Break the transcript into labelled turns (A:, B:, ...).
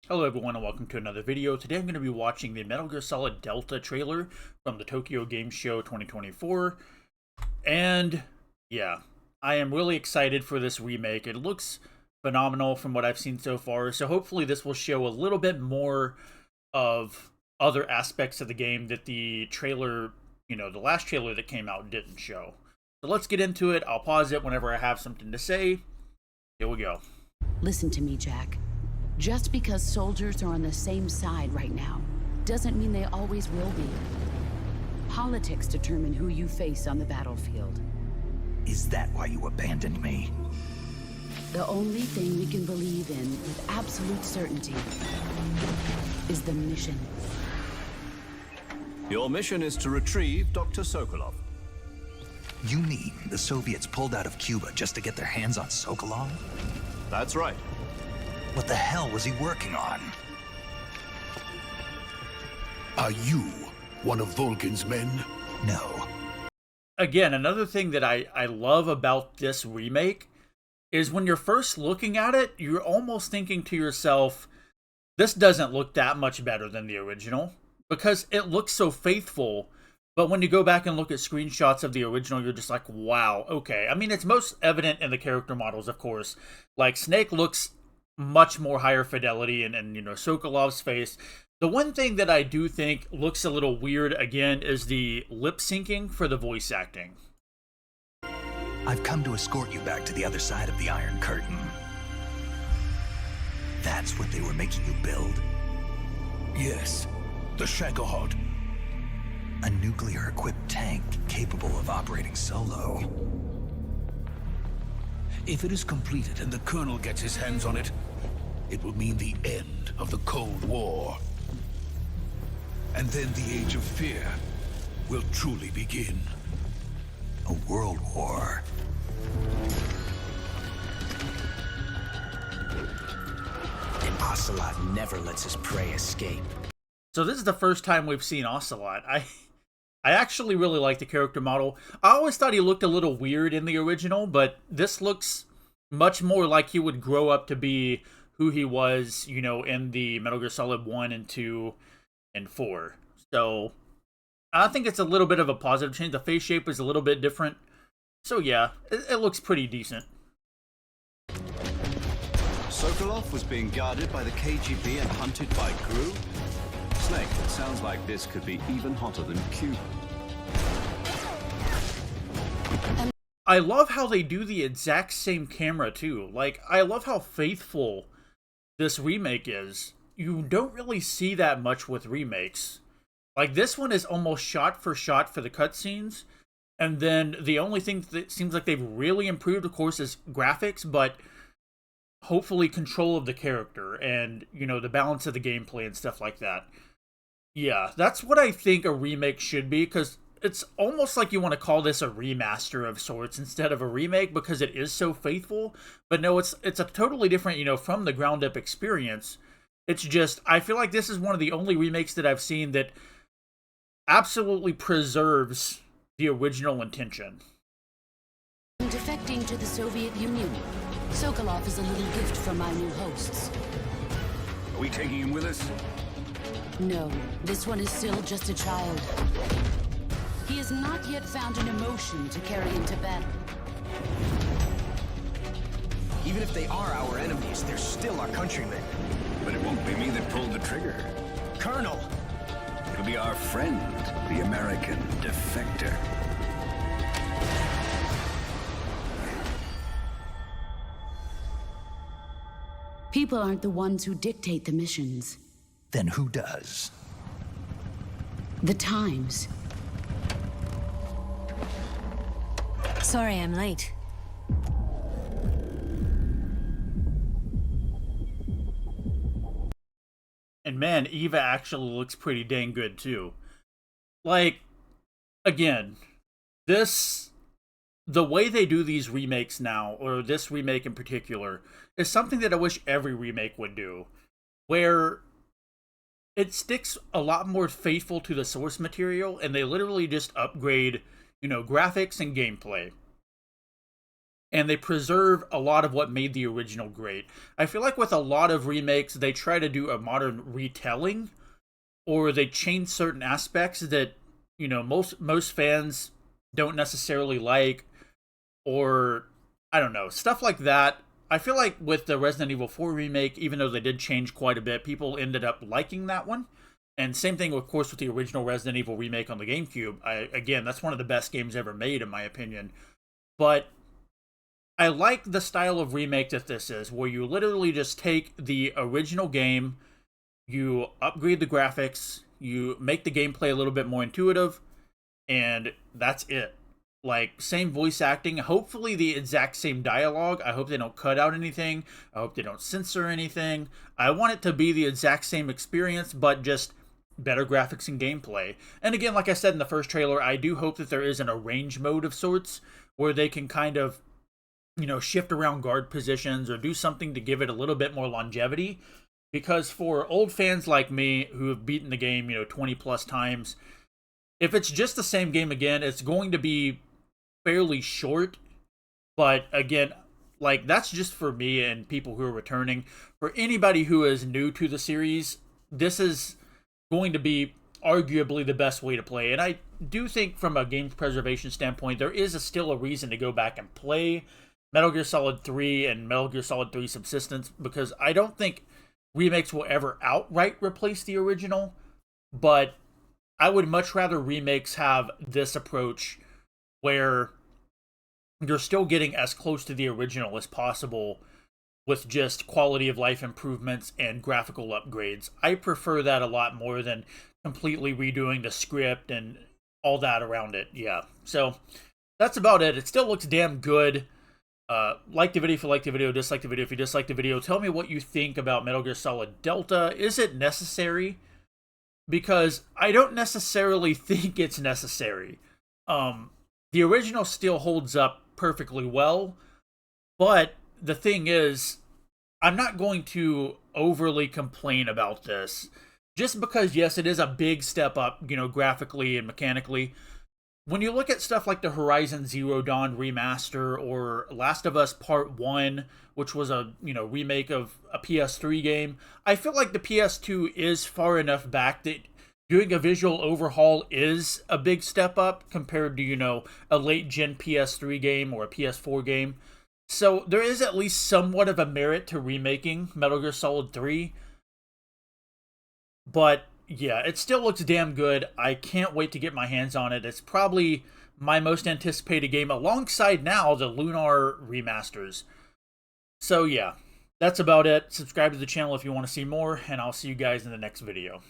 A: Hello everyone and welcome to another video. Today I'm going to be watching the Metal Gear Solid Delta trailer from the Tokyo Game Show 2024. And yeah, I am really excited for this remake. It looks phenomenal from what I've seen so far. So hopefully this will show a little bit more of other aspects of the game that the trailer, the last trailer that came out didn't show. So let's get into it. I'll pause it whenever I have something to say. Here we go.
B: Listen to me, Jack. Just because soldiers are on the same side right now doesn't mean they always will be. Politics determine who you face on the battlefield.
C: Is that why you abandoned me?
B: The only thing we can believe in with absolute certainty is the mission.
D: Your mission is to retrieve Dr. Sokolov.
C: You mean the Soviets pulled out of Cuba just to get their hands on Sokolov?
D: That's right.
C: What the hell was he working on?
E: Are you one of Vulcan's men?
C: No.
A: Again, another thing that I love about this remake is when you're first looking at it, you're almost thinking to yourself, this doesn't look that much better than the original, because it looks so faithful. But when you go back and look at screenshots of the original, you're just like, wow, okay. I mean, it's most evident in the character models, of course. Like, Snake looks much more higher fidelity, and Sokolov's face. The one thing that I do think looks a little weird, again, is the lip syncing for the voice acting.
C: I've come to escort you back to the other side of the Iron Curtain. That's what they were making you build?
E: Yes, the Shagohod.
C: A nuclear-equipped tank capable of operating solo.
E: If it is completed and the Colonel gets his hands on it, it will mean the end of the Cold War. And then the Age of Fear will truly begin.
C: A world war.
F: And Ocelot never lets his prey escape.
A: So this is the first time we've seen Ocelot. I actually really like the character model. I always thought he looked a little weird in the original, but this looks much more like he would grow up to be who he was, in the Metal Gear Solid 1 and 2 and 4. So I think it's a little bit of a positive change. The face shape is a little bit different. So yeah, it looks pretty decent.
D: Sokolov was being guarded by the KGB and hunted by GRU. Snake, it sounds like this could be even hotter than Cuba.
A: I love how they do the exact same camera too. Like, I love how faithful this remake is. You don't really see that much with remakes. Like, this one is almost shot for the cutscenes. And then the only thing that seems like they've really improved, of course, is graphics, but hopefully control of the character and, the balance of the gameplay and stuff like that. Yeah, that's what I think a remake should be, because it's almost like you want to call this a remaster of sorts instead of a remake, because it is so faithful. But no, it's a totally different, from the ground up experience. It's just, I feel like this is one of the only remakes that I've seen that absolutely preserves the original intention.
B: Defecting to the Soviet Union. Sokolov is a little gift from my new hosts.
E: Are we taking him with us?
B: No, this one is still just a child. He has not yet found an emotion to carry into battle.
F: Even if they are our enemies, they're still our countrymen.
E: But it won't be me that pulled the trigger.
F: Colonel!
E: It'll be our friend, the American defector.
B: People aren't the ones who dictate the missions.
C: Then who does?
B: The times.
G: Sorry I'm late.
A: And man, Eva actually looks pretty dang good too. Like, again, the way they do these remakes now, or this remake in particular, is something that I wish every remake would do. Where it sticks a lot more faithful to the source material, and they literally just upgrade, graphics and gameplay. and they preserve a lot of what made the original great. I feel like with a lot of remakes, they try to do a modern retelling, or they change certain aspects that, you know, most fans don't necessarily like, or I don't know, stuff like that. I feel like with the Resident Evil 4 remake, even though they did change quite a bit, people ended up liking that one. And same thing, of course, with the original Resident Evil remake on the GameCube. Again, that's one of the best games ever made, in my opinion. But I like the style of remake that this is, where you literally just take the original game, you upgrade the graphics, you make the gameplay a little bit more intuitive, and that's it. Like, same voice acting, hopefully the exact same dialogue. I hope they don't cut out anything. I hope they don't censor anything. I want it to be the exact same experience, but just better graphics and gameplay. And again, like I said in the first trailer, I do hope that there is an arrange mode of sorts, where they can kind of, you know, shift around guard positions or do something to give it a little bit more longevity. Because for old fans like me who have beaten the game, you know, 20 plus times, if it's just the same game again, it's going to be fairly short. But again, like, that's just for me and people who are returning. For anybody who is new to the series, this is going to be arguably the best way to play. And I do think from a game preservation standpoint, there is still a reason to go back and play Metal Gear Solid 3 and Metal Gear Solid 3 Subsistence, because I don't think remakes will ever outright replace the original, but I would much rather remakes have this approach where you're still getting as close to the original as possible with just quality of life improvements and graphical upgrades. I prefer that a lot more than completely redoing the script and all that around it. Yeah, so that's about it. It still looks damn good. Like the video if you like the video, dislike the video if you dislike the video. Tell me what you think about Metal Gear Solid Delta. Is it necessary? Because I don't necessarily think it's necessary. The original still holds up perfectly well, but the thing is, I'm not going to overly complain about this, just because, yes, it is a big step up, you know, graphically and mechanically. When you look at stuff like the Horizon Zero Dawn remaster or Last of Us Part 1, which was a, you know, remake of a PS3 game, I feel like the PS2 is far enough back that doing a visual overhaul is a big step up compared to, you know, a late-gen PS3 game or a PS4 game. So there is at least somewhat of a merit to remaking Metal Gear Solid 3. But yeah, it still looks damn good. I can't wait to get my hands on it. It's probably my most anticipated game alongside now the Lunar remasters. So yeah, that's about it. Subscribe to the channel if you want to see more, and I'll see you guys in the next video.